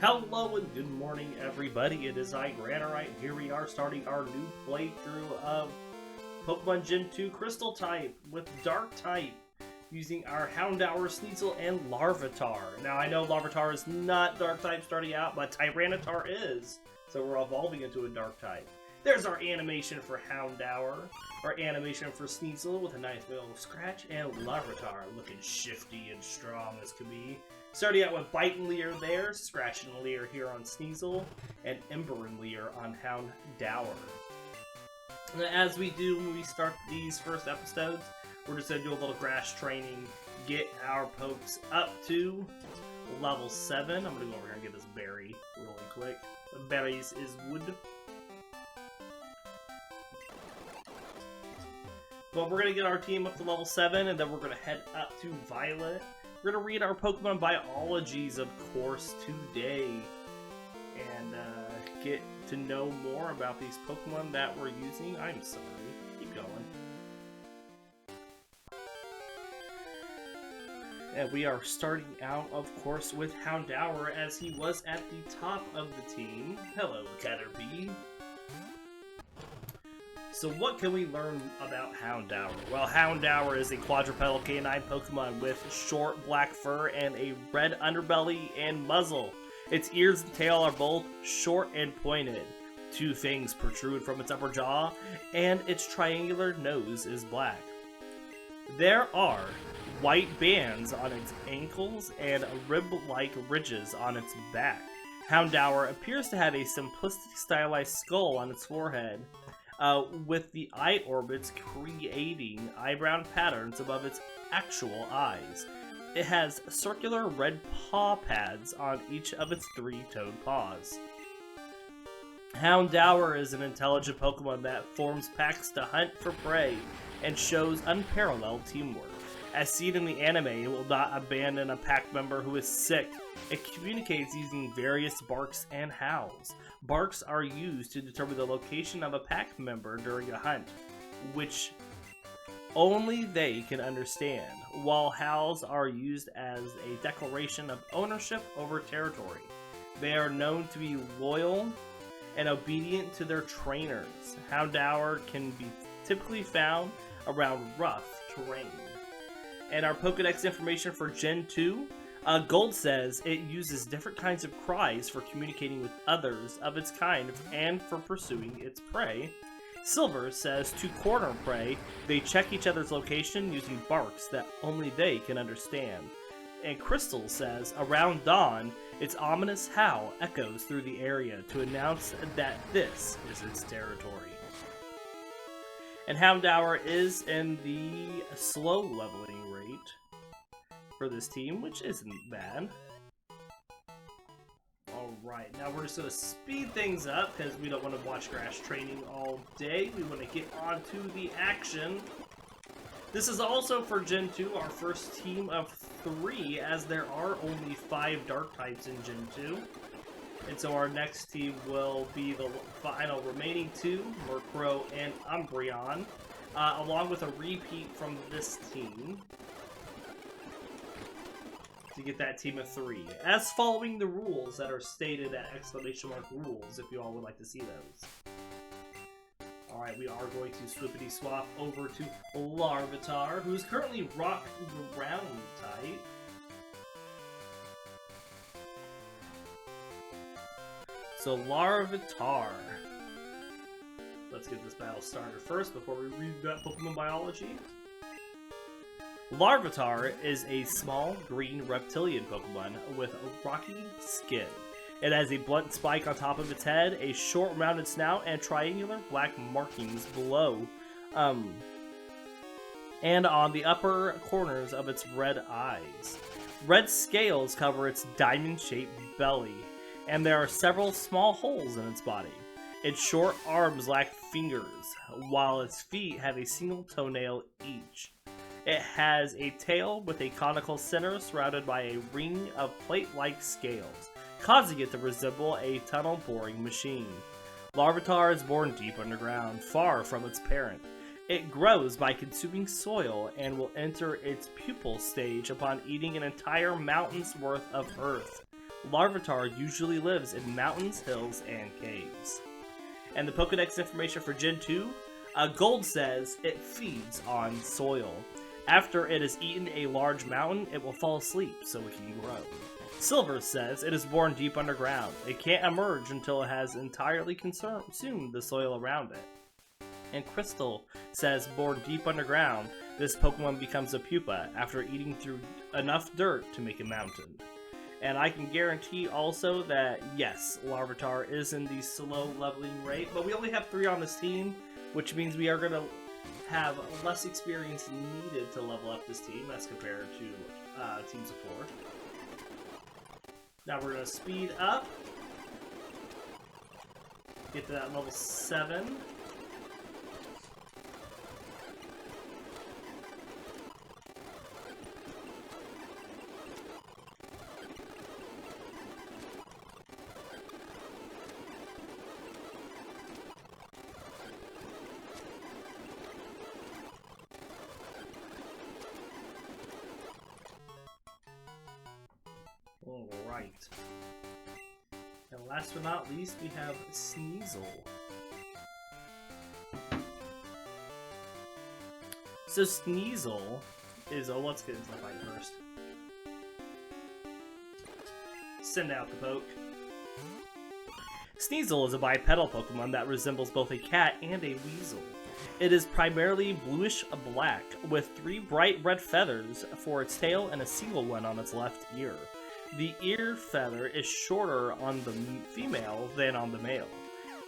Hello and good morning, everybody. It is I, Granorite, and here we are starting our new playthrough of Pokemon Gen 2 Crystal type with Dark type, using our Houndour, Sneasel, and Larvitar. Now, I know Larvitar is not Dark type starting out, but Tyranitar is, so we're evolving into a Dark type. There's our animation for Houndour, our animation for Sneasel with a nice little scratch, and Larvitar looking shifty and strong as can be. Starting out with Bite and Leer there, Scratch and Leer here on Sneasel, and Ember and Leer on Houndour. As we do when we start these first episodes, we're just going to do a little grass training, get our pokes up to level 7. I'm going to go over here and get this berry really quick. The berries is wood. But we're going to get our team up to level 7, and then we're going to head up to Violet. We're going to read our Pokemon biologies, of course, today. And get to know more about these Pokemon that we're using. I'm sorry. Keep going. And we are starting out, of course, with Houndour, as he was at the top of the team. Hello, Caterpie. So what can we learn about Houndour? Well, Houndour is a quadrupedal canine Pokemon with short black fur and a red underbelly and muzzle. Its ears and tail are both short and pointed. 2 fangs protrude from its upper jaw, and its triangular nose is black. There are white bands on its ankles and rib-like ridges on its back. Houndour appears to have a simplistic stylized skull on its forehead, with the eye orbits creating eyebrow patterns above its actual eyes. It has circular red paw pads on each of its 3-toed paws. Houndour is an intelligent Pokemon that forms packs to hunt for prey and shows unparalleled teamwork. As seen in the anime, it will not abandon a pack member who is sick. It communicates using various barks and howls. Barks are used to determine the location of a pack member during a hunt, which only they can understand, while howls are used as a declaration of ownership over territory. They are known to be loyal and obedient to their trainers. Houndour can be typically found around rough terrain. And our Pokedex information for Gen 2, Gold says it uses different kinds of cries for communicating with others of its kind and for pursuing its prey. Silver says to corner prey, they check each other's location using barks that only they can understand. And Crystal says, around dawn, its ominous howl echoes through the area to announce that this is its territory. And Houndour is in the slow leveling rate for this team, which isn't bad. Alright, now we're just going to speed things up because we don't want to watch grass training all day. We want to get on to the action. This is also for Gen 2, our first team of 3, as there are only 5 dark types in Gen 2. And so our next team will be the final remaining 2, Murkrow and Umbreon, along with a repeat from this team, to get that team of 3. As following the rules that are stated at !rules, if you all would like to see those. Alright, we are going to swippity swap over to Larvitar, who's currently Rock Ground type. So Larvitar. Let's get this battle started first before we read that Pokemon biology. Larvitar is a small green reptilian Pokemon with a rocky skin. It has a blunt spike on top of its head, a short rounded snout, and triangular black markings below, and on the upper corners of its red eyes. Red scales cover its diamond-shaped belly, and there are several small holes in its body. Its short arms lack fingers, while its feet have a single toenail each. It has a tail with a conical center surrounded by a ring of plate-like scales, causing it to resemble a tunnel-boring machine. Larvitar is born deep underground, far from its parent. It grows by consuming soil and will enter its pupal stage upon eating an entire mountain's worth of earth. Larvitar usually lives in mountains, hills, and caves. And the Pokedex information for Gen 2, Gold says it feeds on soil. After it has eaten a large mountain, it will fall asleep so it can grow. Silver says it is born deep underground. It can't emerge until it has entirely consumed the soil around it. And Crystal says born deep underground, this Pokemon becomes a pupa after eating through enough dirt to make a mountain. And I can guarantee also that, yes, Larvitar is in the slow leveling rate, but we only have 3 on this team, which means we are going to have less experience needed to level up this team as compared to teams of 4. Now we're going to speed up, get to that level 7. Alright. And last but not least, we have Sneasel. So Sneasel is... Oh, let's get into the fight first. Send out the poke. Sneasel is a bipedal Pokemon that resembles both a cat and a weasel. It is primarily bluish-black, with 3 bright red feathers for its tail and a single one on its left ear. The ear feather is shorter on the female than on the male.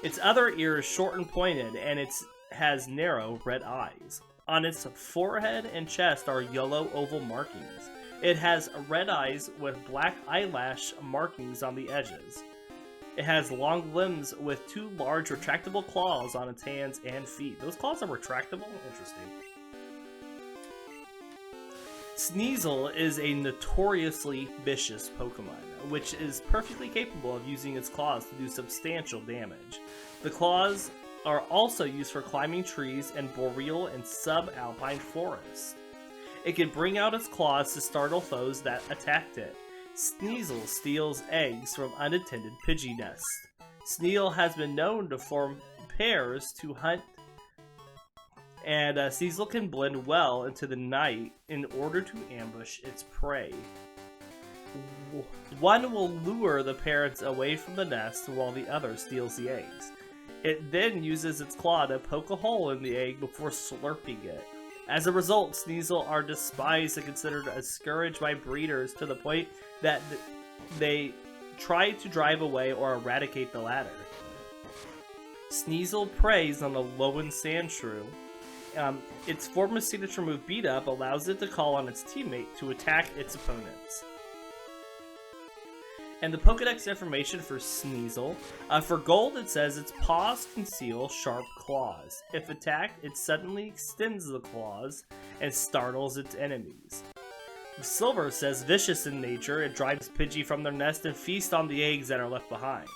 Its other ear is short and pointed, and it has narrow red eyes. On its forehead and chest are yellow oval markings. It has red eyes with black eyelash markings on the edges. It has long limbs with 2 large retractable claws on its hands and feet. Those claws are retractable? Interesting. Sneasel is a notoriously vicious Pokemon, which is perfectly capable of using its claws to do substantial damage. The claws are also used for climbing trees in boreal and subalpine forests. It can bring out its claws to startle foes that attacked it. Sneasel steals eggs from unattended Pidgey nests. Sneasel has been known to form pairs to hunt, and Sneasel can blend well into the night in order to ambush its prey. One will lure the parents away from the nest while the other steals the eggs. It then uses its claw to poke a hole in the egg before slurping it. As a result, Sneasel are despised and considered a scourge by breeders to the point that they try to drive away or eradicate the latter. Sneasel preys on the Lowen Sandshrew. Its former signature move, Beat Up, allows it to call on its teammate to attack its opponents. And the Pokedex information for Sneasel. For Gold, it says its paws conceal sharp claws. If attacked, it suddenly extends the claws and startles its enemies. Silver says vicious in nature, it drives Pidgey from their nest and feasts on the eggs that are left behind.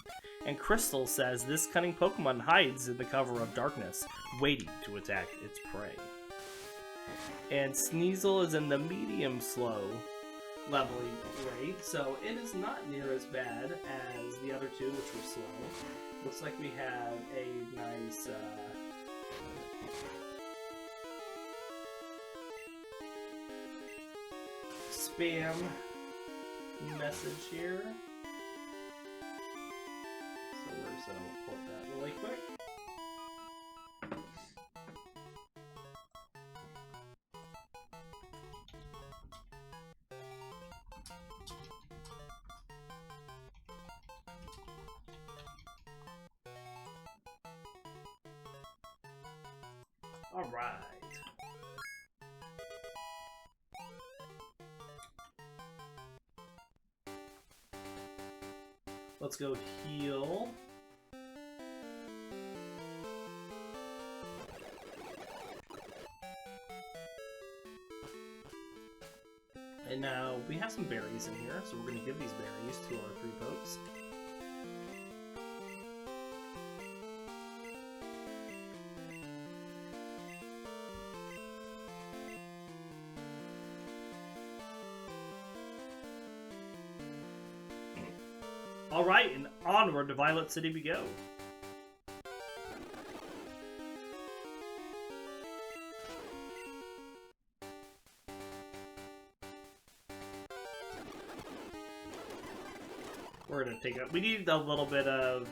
And Crystal says this cunning Pokemon hides in the cover of darkness, waiting to attack its prey. And Sneasel is in the medium-slow leveling rate, so it is not near as bad as the other 2, which were slow. Looks like we have a nice spam message here. So we're going to report that really quick. Alright. Let's go heal. And now we have some berries in here, so we're going to give these berries to our 3 folks. Alright, and onward to Violet City we go. We're gonna take up. We need a little bit of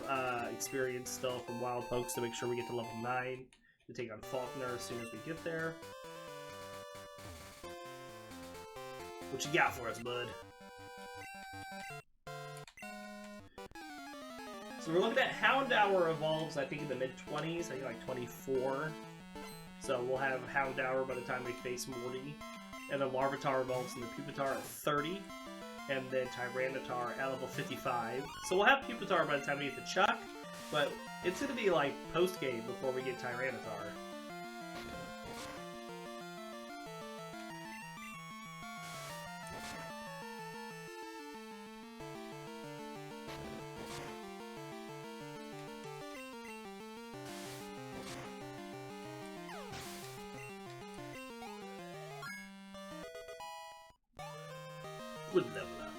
experience still from Wild Pokes to make sure we get to level 9 to take on Faulkner as soon as we get there. What you got for us, bud? So we're looking at Houndour evolves, I think, in the mid-20s, I think like 24. So we'll have Houndour by the time we face Morty. And then Larvitar evolves in the Pupitar at 30. And then Tyranitar at level 55. So we'll have Pupitar by the time we get to Chuck, but it's going to be like post-game before we get Tyranitar. Would level up.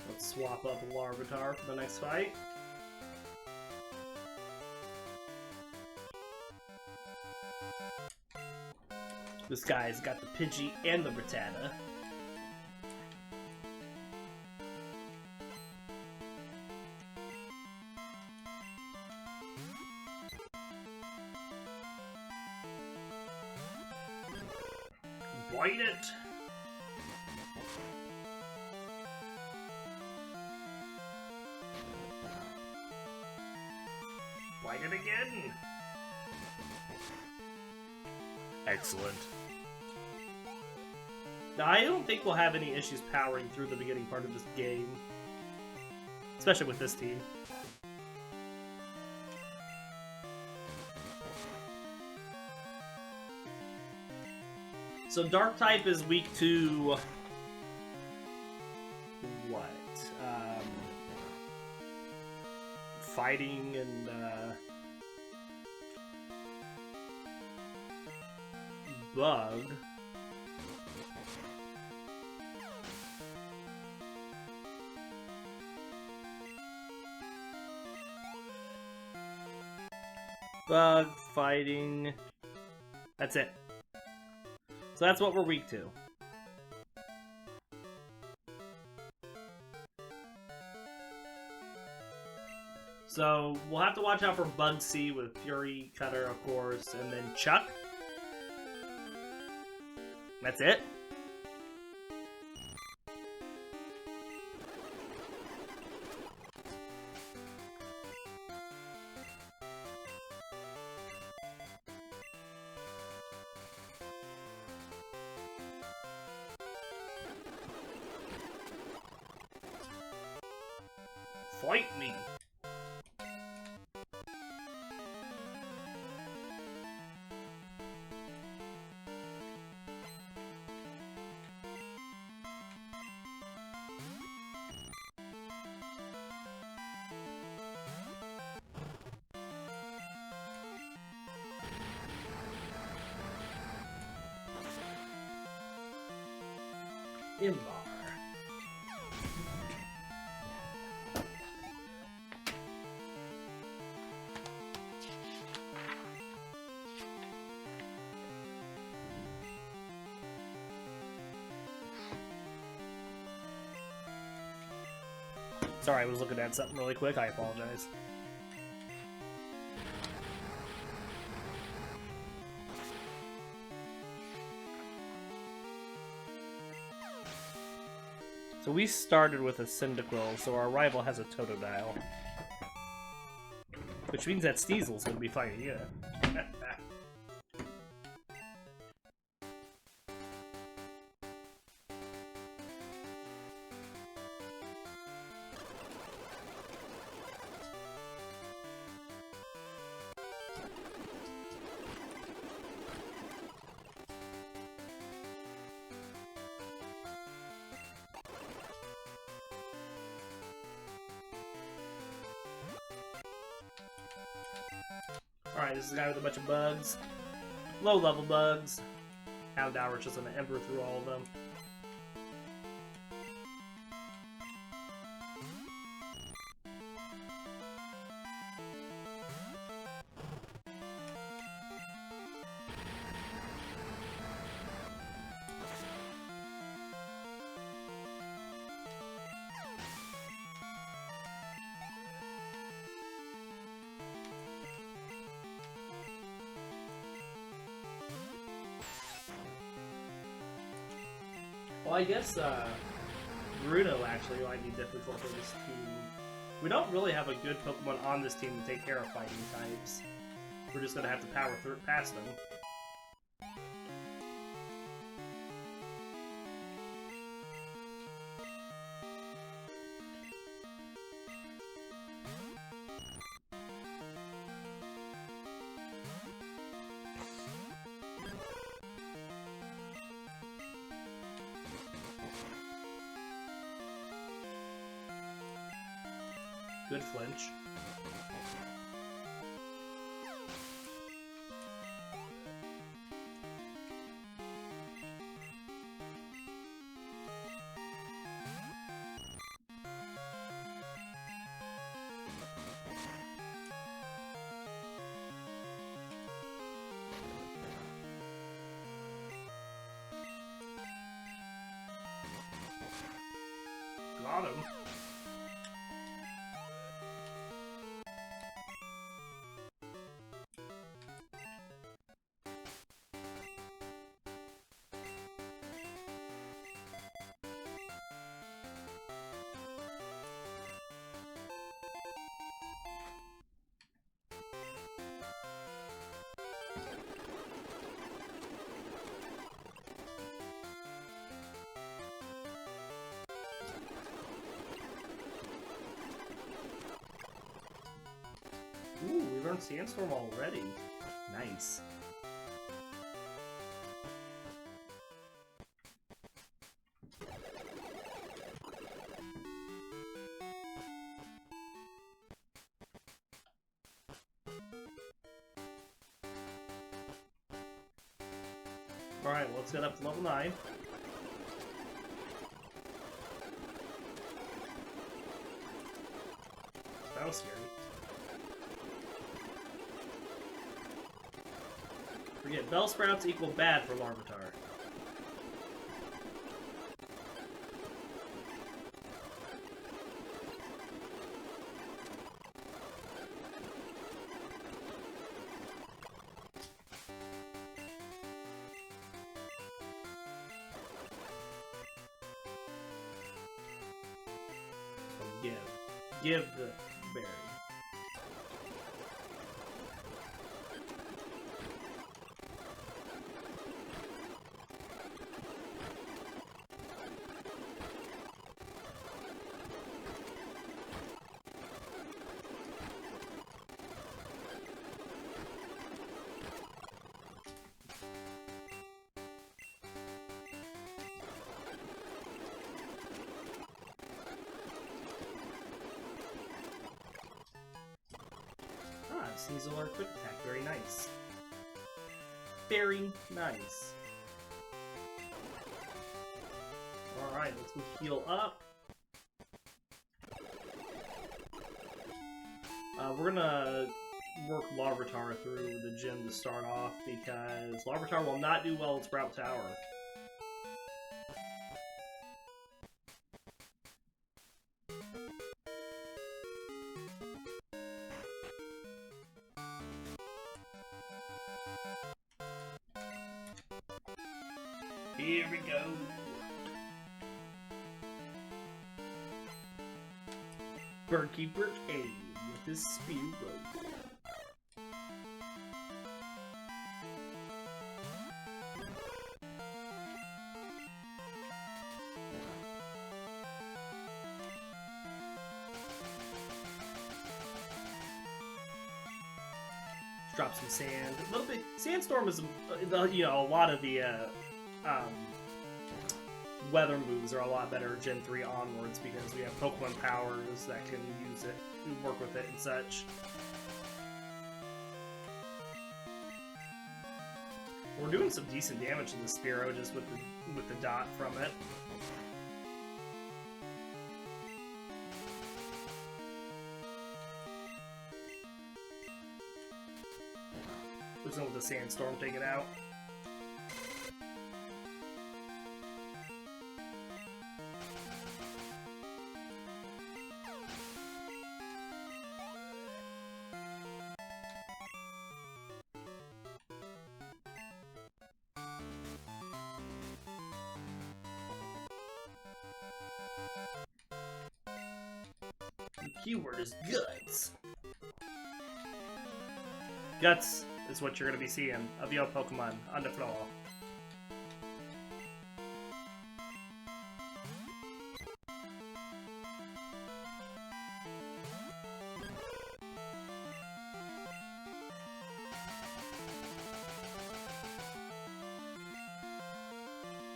Let's swap up Larvitar for the next fight. This guy's got the Pidgey and the Rattata. Bite it! Bite it again! Excellent. Now, I don't think we'll have any issues powering through the beginning part of this game. Especially with this team. So Dark type is weak to what? Fighting and bug. Bug, fighting. That's it. So that's what we're weak to. So we'll have to watch out for Bugsy with Fury Cutter, of course, and then Chuck. That's it. Fight me! Imbar. Sorry, I was looking at something really quick. I apologize. So we started with a Cyndaquil, so our rival has a Totodile. Which means that Sneasel's gonna be fighting you. Alright, this is the guy with a bunch of bugs. Low-level bugs. Houndour just gonna ember through all of them. Well, I guess Bruno actually might be difficult for this team. We don't really have a good Pokemon on this team to take care of fighting types. We're just gonna have to power through past them. Good flinch. Got him. Ooh, we learned Sandstorm already. Nice. Alright, let's get up to level 9. That was scary. Forget, Bellsprouts equal bad for Larvitar. So give the berry. Sneasel or quick attack, very nice. Very nice. Alright, let's go heal up. We're gonna work Larvitar through the gym to start off because Larvitar will not do well at Sprout Tower. Here we go. Birdkeeper A with his speed rope. Drop some sand. A little bit. Sandstorm is, you know, a lot of the weather moves are a lot better Gen 3 onwards because we have Pokemon powers that can use it and work with it and such. We're doing some decent damage to the Spearow just with the dot from it. Losing with the Sandstorm, take it out. The keyword is guts. Guts is what you're going to be seeing of your Pokemon on the floor.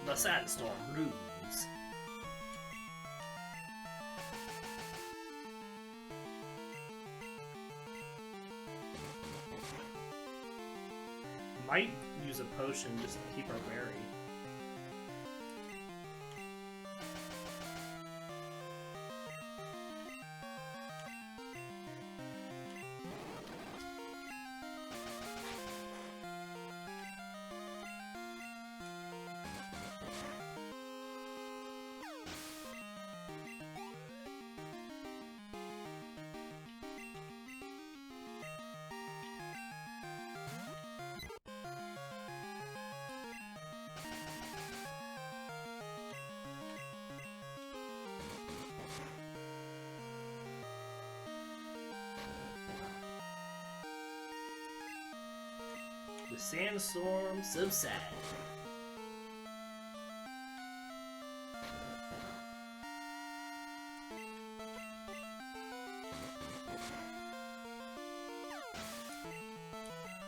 The Sandstorm Blues. Might use a potion just to keep our berry. The sandstorm subside.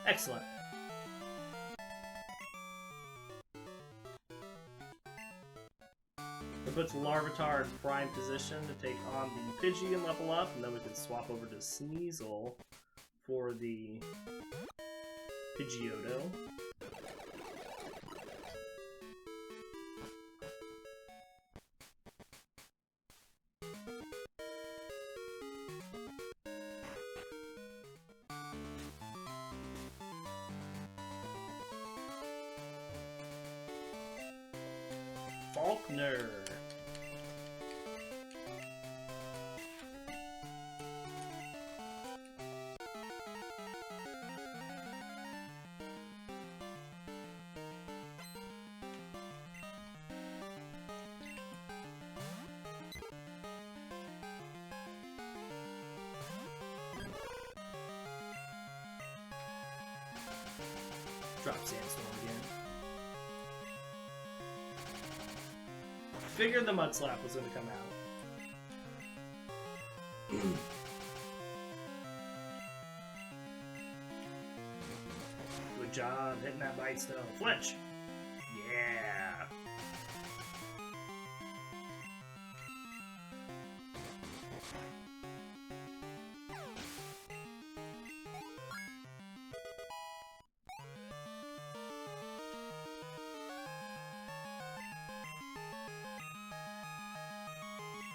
Excellent. It puts Larvitar in prime position to take on the Pidgey and level up, and then we can swap over to Sneasel for the Pidgeotto. Faulkner. Drop Sandstorm again. Figured the Mudslap was going to come out. Good job hitting that bite still. Flinch! Yeah!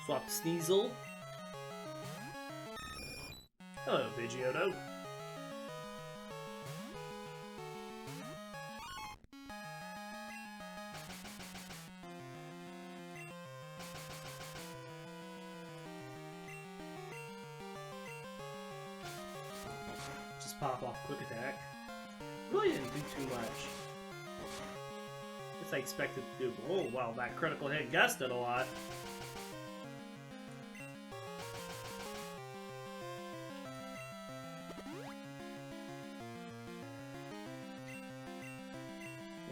Swap Sneasel. Hello, Pidgeotto. Just pop off Quick Attack. Really didn't do too much. Guess I expected to do. Oh wow, that critical hit gusted a lot.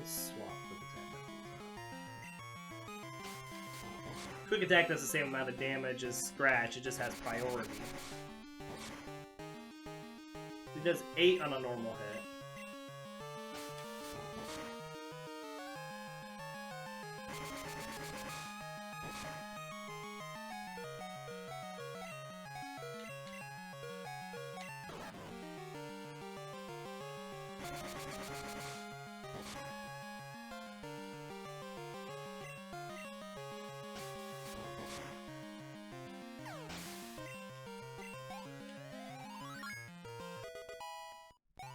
Swap Quick Attack does the same amount of damage as Scratch, it just has priority. It does 8 on a normal hit.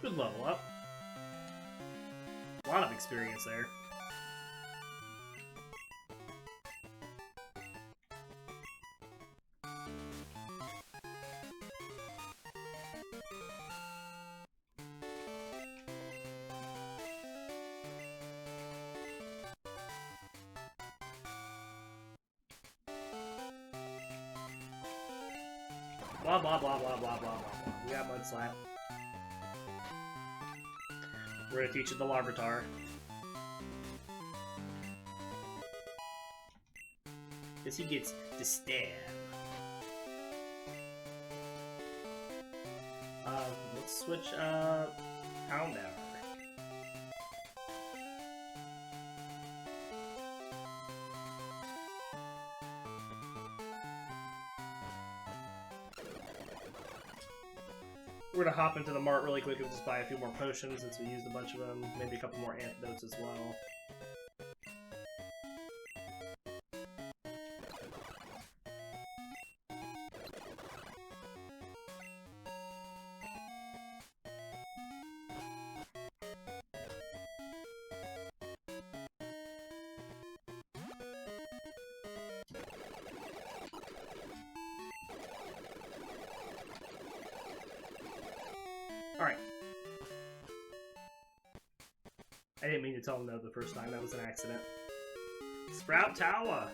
Good level up. A lot of experience there. Blah blah blah blah blah blah blah blah. We got Mud Slap. We're gonna teach it the Larvitar. This he gets to stab. Let's switch up Houndour. We're gonna hop into the mart really quick and just buy a few more potions since we used a bunch of them. Maybe a couple more antidotes as well. Alright. I didn't mean to tell him no the first time, that was an accident. Sprout Tower!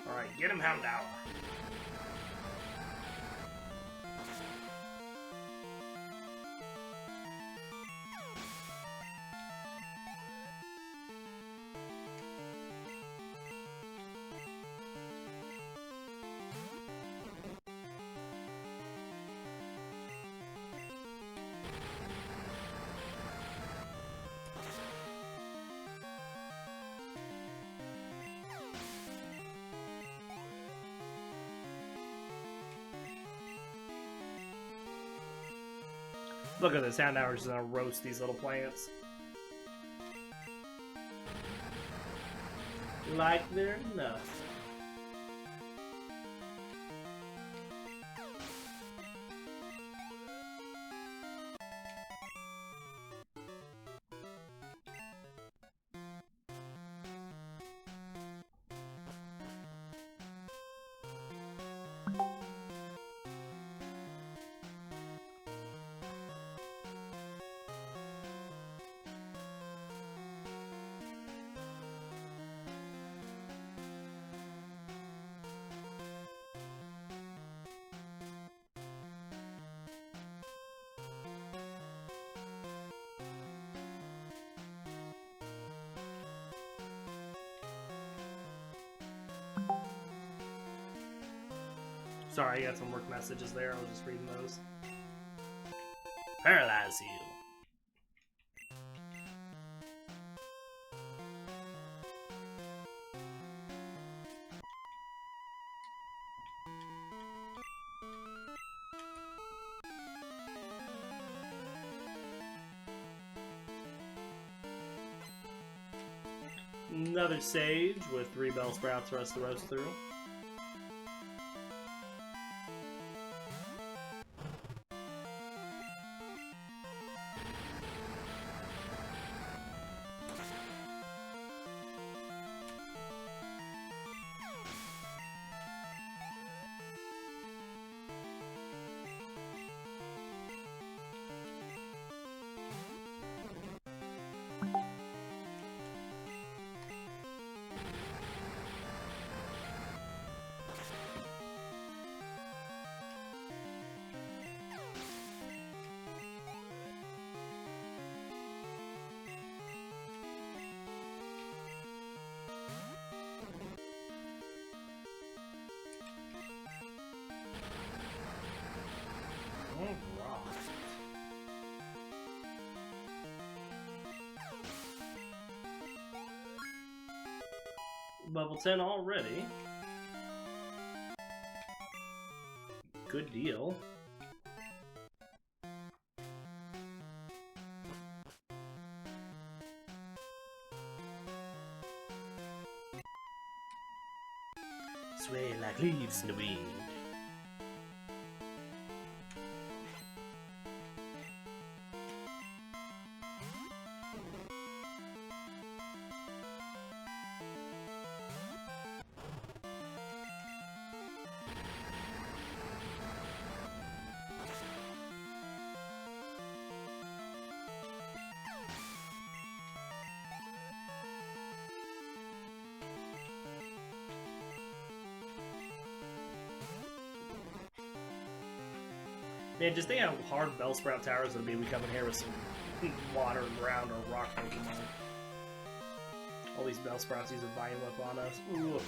Alright, get him, Houndour. Look at this, Houndour's just gonna roast these little plants. Like they're nothing. Sorry, I got some work messages there. I was just reading those. Paralyze you. Another Sage with 3 Bell Sprouts for us to roast through. Level 10 already. Good deal. Sway like leaves in the wind. Man, just think how hard Bellsprout Towers would be. We come in here with some water, ground, or rock Pokemon. All these Bellsprouts use a volume up on us. Ooh.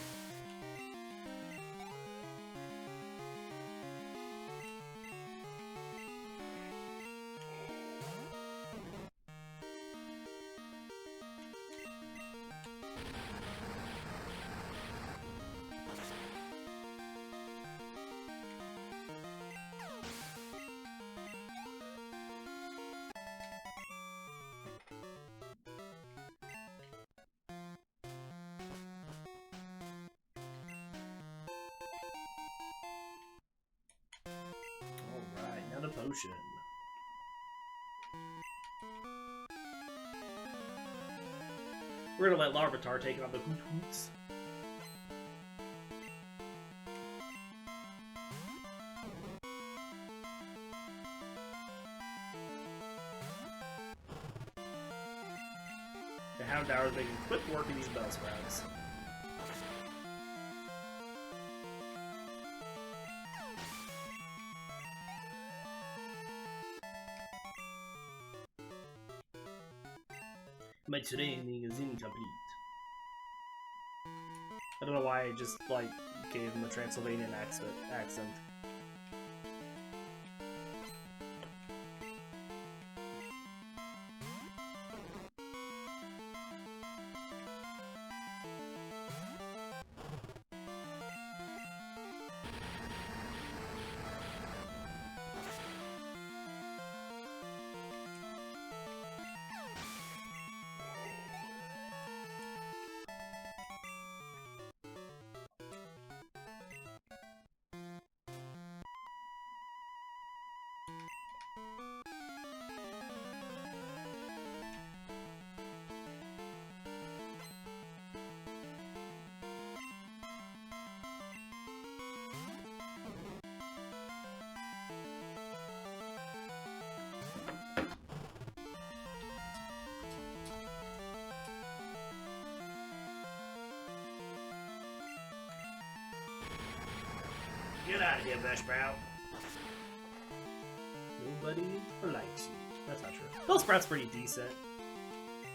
Potion. We're gonna let Larvitar take on the Hoots. The Houndour is making quick work of these Bellsprouts. My training is incomplete. I don't know why I just, like, gave him a Transylvanian accent. Get out of here, Bellsprout. Nobody likes you. That's not true. Bellsprout's pretty decent.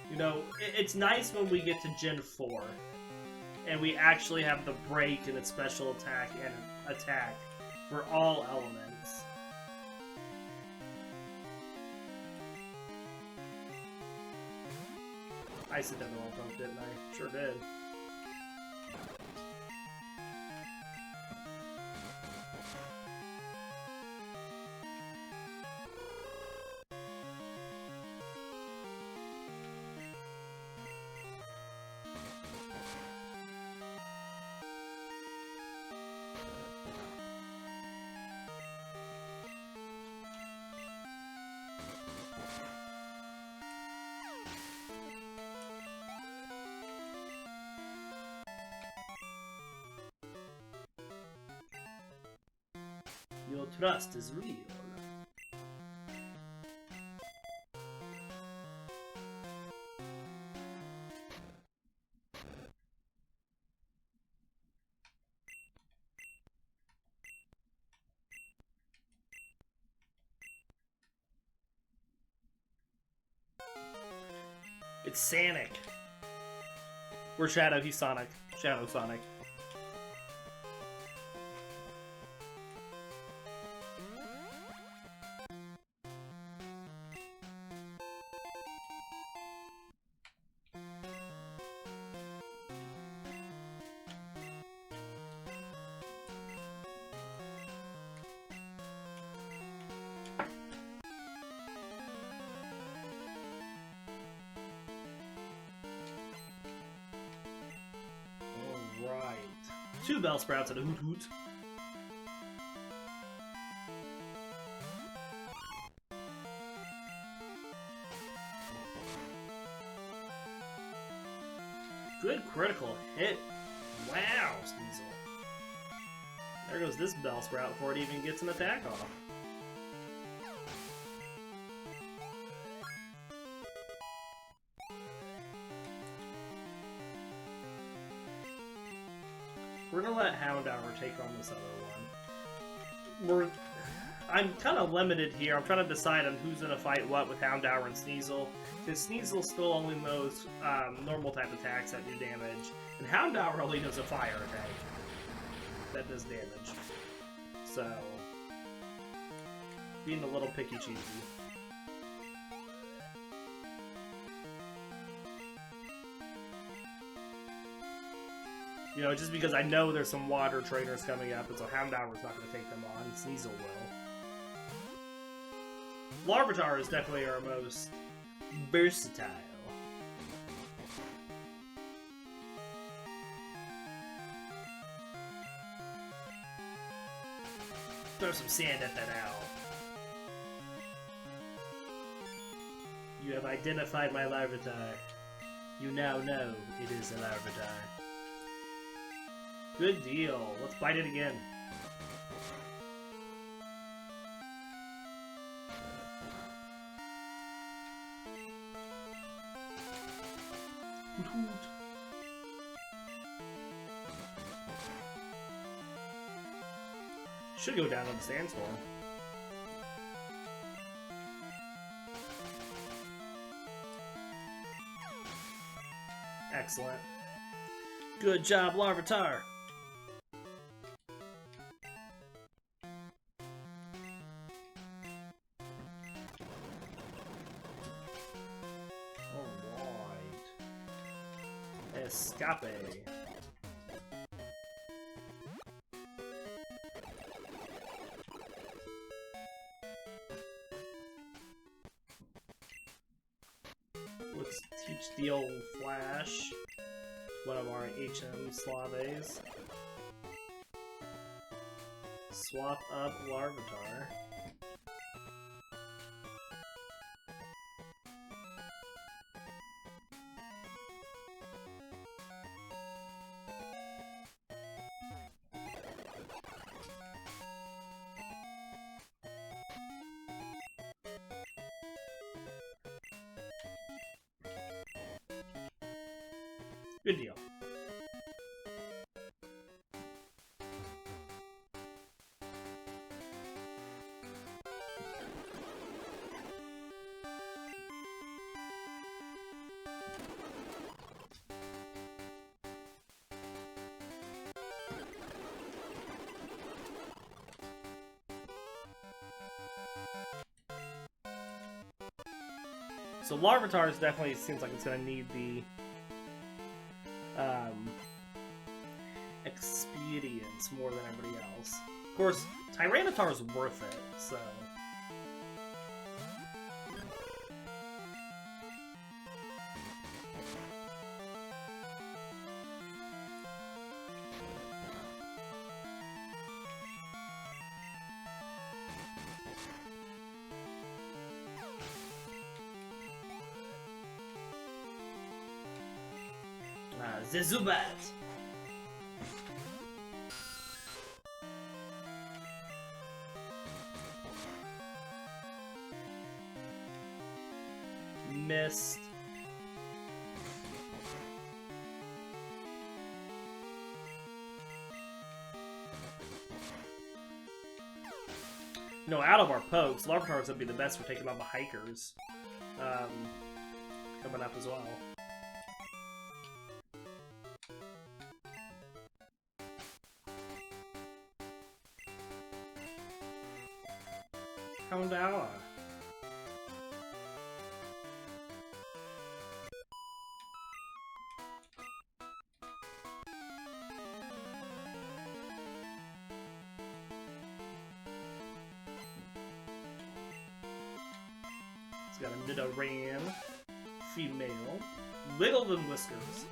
You know, it's nice when we get to Gen 4 and we actually have the break in its special attack and attack for all elements. I said that wrong pump, didn't I? Sure did. Your trust is real. It's Sonic. We're Shadow, he's Sonic. Shadow Sonic. 2 Bellsprouts and a Hoot Hoot. Good critical hit. Wow, Sneasel. There goes this Bellsprout before it even gets an attack off. We're gonna let Houndour take on this other one. I'm kind of limited here. I'm trying to decide on who's gonna fight what with Houndour and Sneasel. Because Sneasel still only knows normal type attacks that do damage, and Houndour only knows a fire attack that does damage. So, being a little picky cheesy. You know, just because I know there's some water trainers coming up, and so Houndour's not going to take them on, Sneasel will. Larvitar is definitely our most versatile. Throw some sand at that owl. You have identified my Larvitar. You now know it is a Larvitar. Good deal. Let's bite it again. Hoot hoot. Should go down on the sandstorm. Excellent. Good job, Larvitar. Escape. Let's teach the old Flash one of our HM Slaves. Swap up Larvitar. Good deal. So Larvitar definitely seems like it's going to need the experience more than everybody else. Of course, Tyranitar is worth it, so... the Zubat! Missed. No, out of our pokes, Larvitar would be the best for taking on the hikers. Coming up as well. Houndour. It's got a Nidoran, female, Wiggle and Whiskers.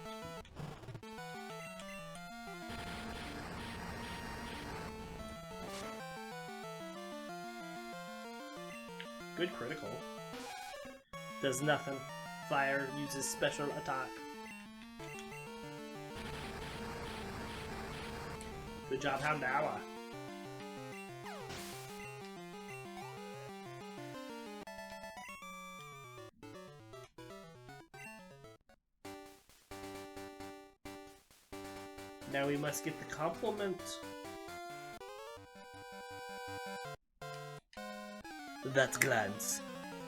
Good critical. Does nothing. Fire uses special attack. Good job, Houndour. Now we must get the compliment. That glance.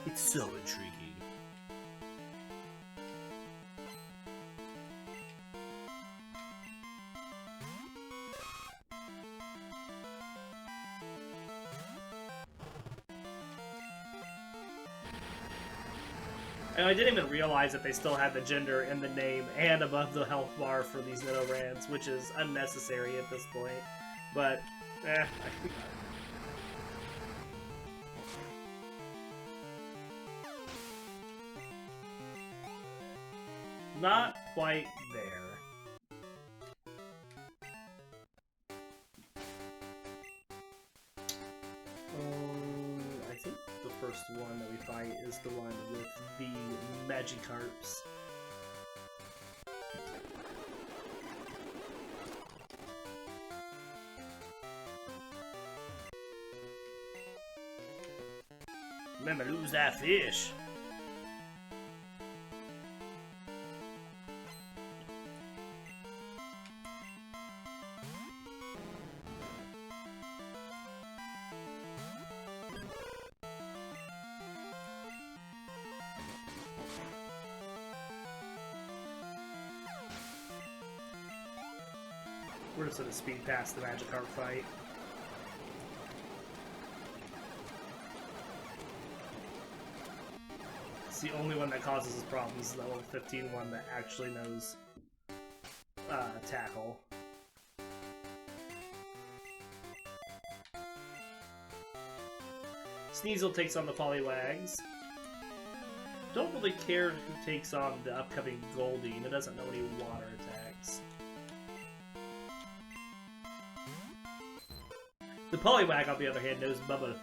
It's so intriguing. And I didn't even realize that they still had the gender in the name and above the health bar for these Nidorans, which is unnecessary at this point. But, not quite there. I think the first one that we fight is the one with the Magikarps. Remember, lose that fish. We're just gonna speed past the Magikarp fight. It's the only one that causes us problems, is the level 15 one that actually knows tackle. Sneasel takes on the Poliwags. Don't really care who takes on the upcoming Goldeen. It doesn't know any water attacks. The Poliwag, on the other hand, knows Bubba.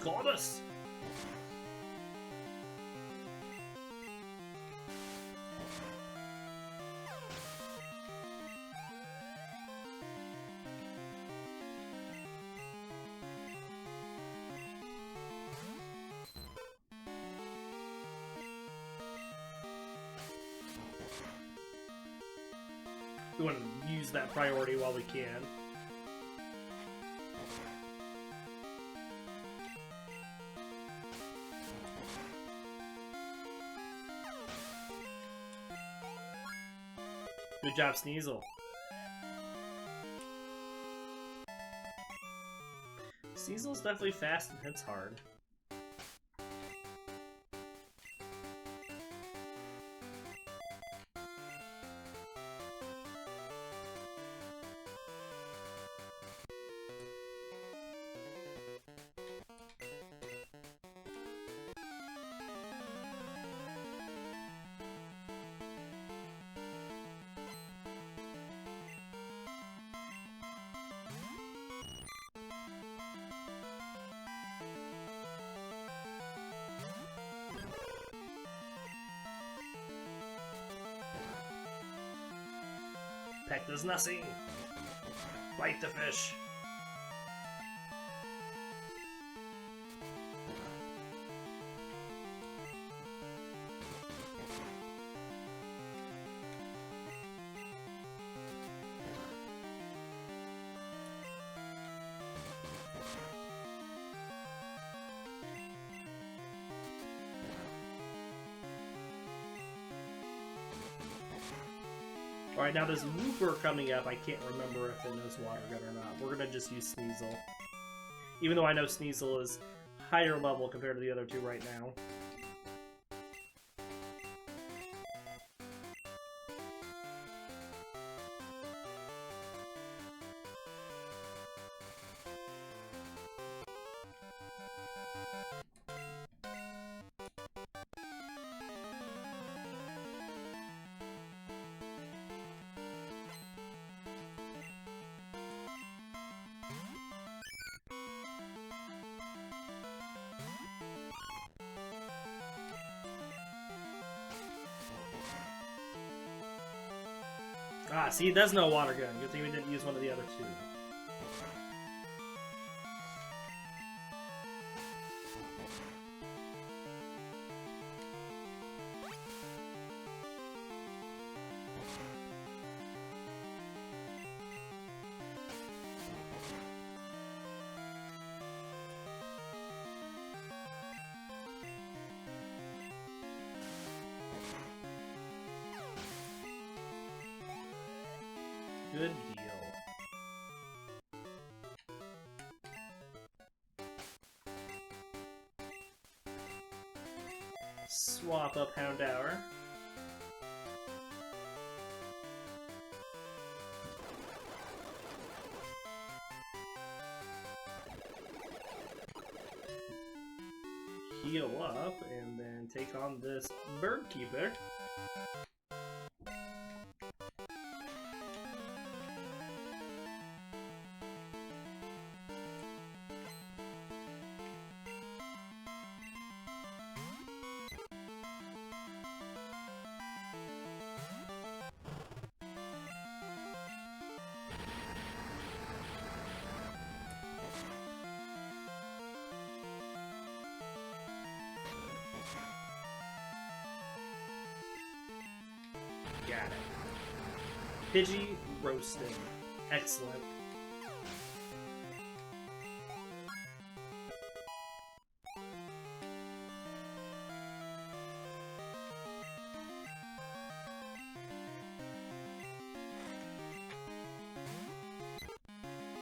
Got us! We want to use that priority while we can. Good job, Sneasel. Sneasel's definitely fast and hits hard. Peck does nothing. Bite the fish. Alright, now there's Looper coming up. I can't remember if it knows Water Gun or not. We're gonna just use Sneasel. Even though I know Sneasel is higher level compared to the other two right now. Ah, see, it does know water gun. Good thing we didn't use one of the other two. Good deal. Swap up Houndour. Heal up, and then take on this Bird Keeper. Got it. Pidgey roasted. Excellent.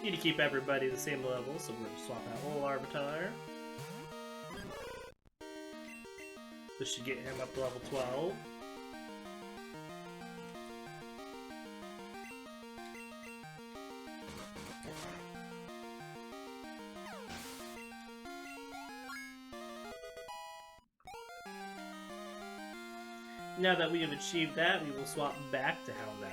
Need to keep everybody the same level, so we're gonna swap out whole Larvitar. This should get him up to level 12. Now that we have achieved that, we will swap back to Houndour.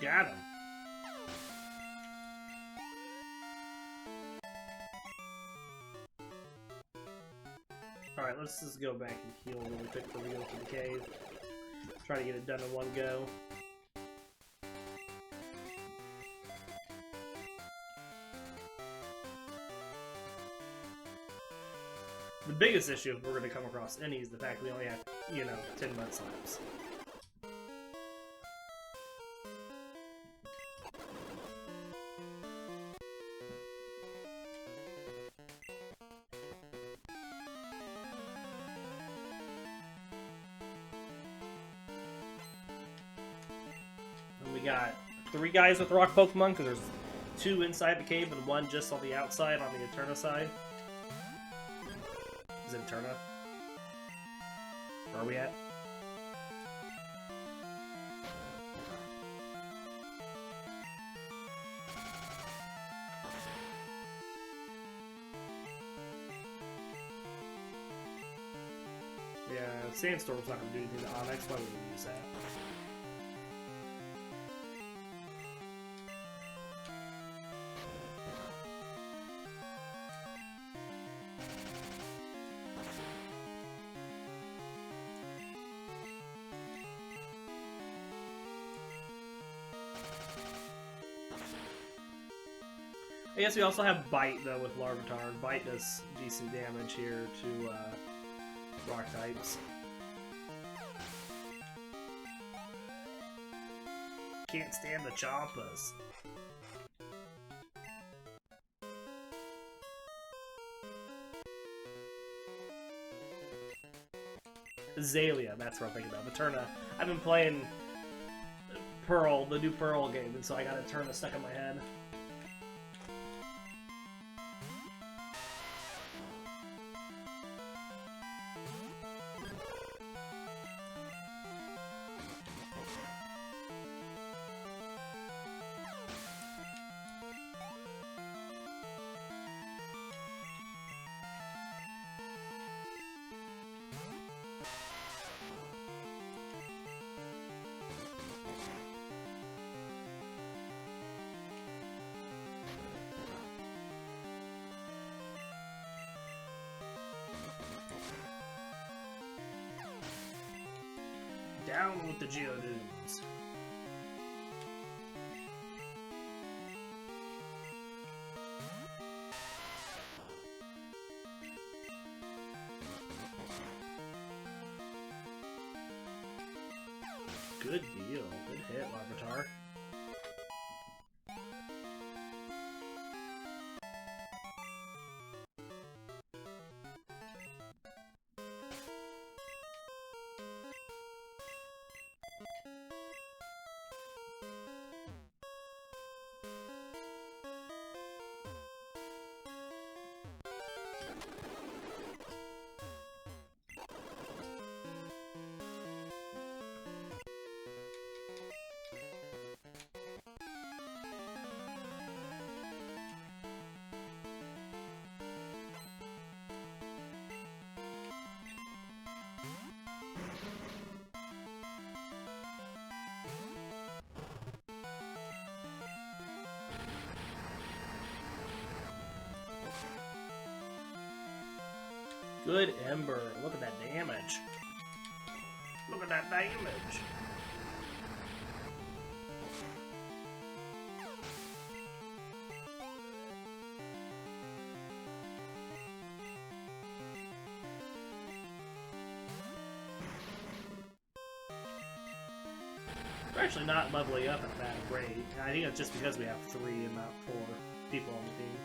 Got him. Alright, let's just go back and heal really quick before we go to the cave. Try to get it done in one go. The biggest issue if we're going to come across any is the fact we only have, 10 mud slabs. We got 3 guys with rock Pokemon, because there's 2 inside the cave and 1 just on the outside on the Eterna side. Is it Eterna? Where are we at? Yeah, Sandstorm's not going to do anything to Onyx. Why would we use that? I guess we also have Bite, though, with Larvitar. Bite does decent damage here to rock types. Can't stand the Chompas. Azalea, that's what I'm thinking about. Eterna. I've been playing Pearl, the new Pearl game, and so I got Eterna stuck in my head. Down with the Geodudes. Good deal. Good hit, Larvitar. Good Ember. Look at that damage. Look at that damage. We're actually not leveling up at that rate. I think it's just because we have 3 and not 4 people on the team.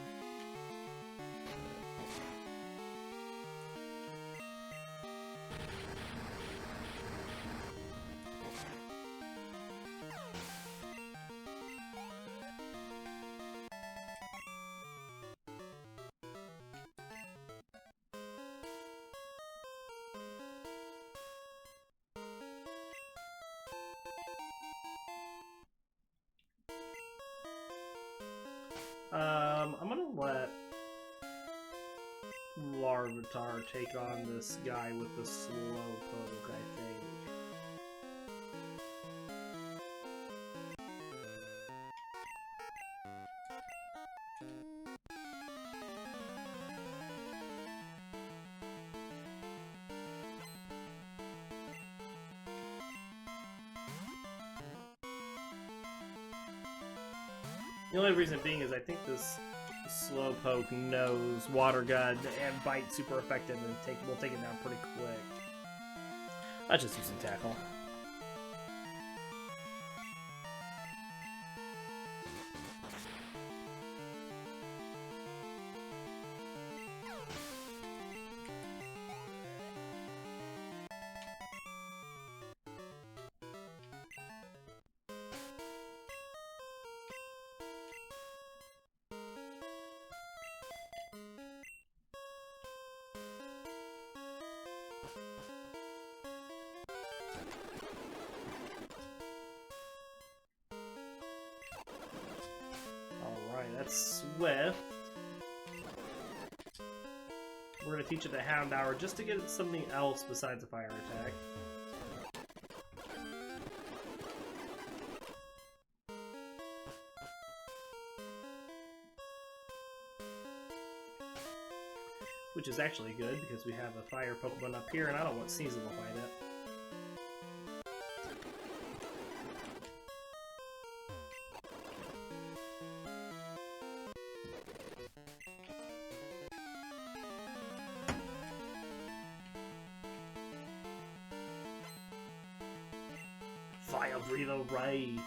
I'm gonna let Larvitar take on this guy with the slow poke, I think. The only reason being is I think this Slowpoke knows Water Gun and Bite super effective and we'll take it down pretty quick. Let's just use some Tackle. That's Swift. We're going to teach it the Houndour just to get it something else besides a fire attack. Which is actually good because we have a fire Pokemon up here and I don't want Sneasel to fight it. Fire Breather Ray.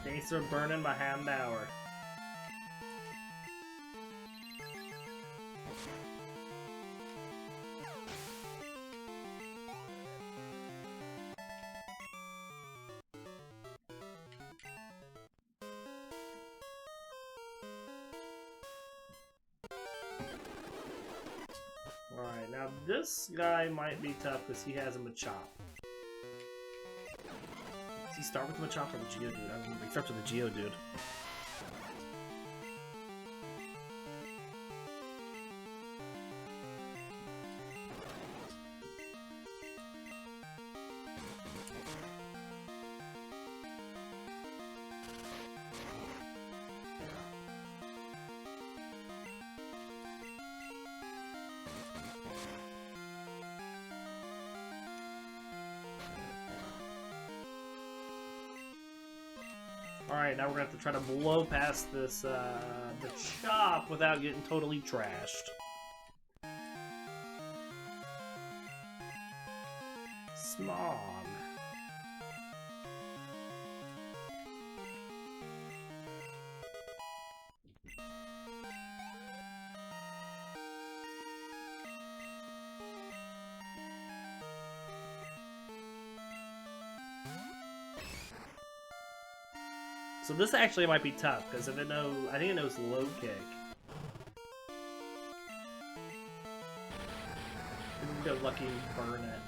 Thanks for burning my Houndour. Alright, now this guy might be tough because he has a Machop. Does he start with the Machop or the Geodude? I don't remember. He starts with the Geodude. Alright, now we're gonna have to try to blow past this, the chop without getting totally trashed. Smog. So this actually might be tough, because if it knows, I think it knows low kick. We can go lucky and burn it.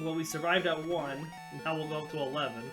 Well, we survived at 1, now we'll go up to 11.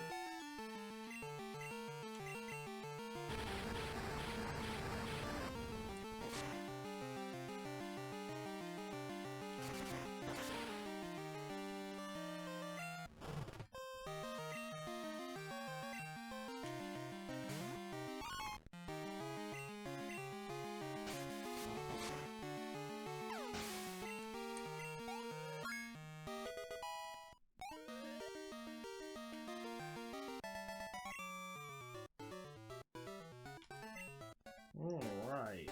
Alright.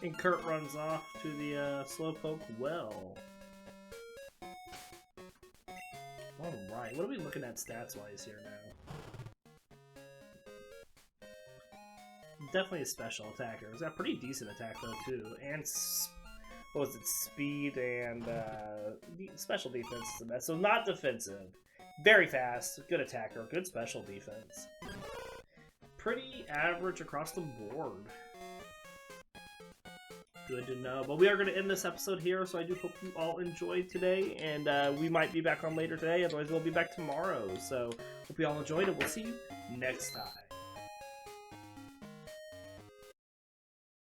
And Kurt runs off to the Slowpoke well. Alright, what are we looking at stats-wise here now? Definitely a special attacker. He's got pretty decent attack though too, and what was it? Speed and special defense is the best. So not defensive, very fast, good attacker, good special defense. Pretty average across the board. Good to know. But we are going to end this episode here, so I do hope you all enjoyed today, and we might be back on later today, otherwise we'll be back tomorrow. So hope you all enjoyed, and we'll see you next time.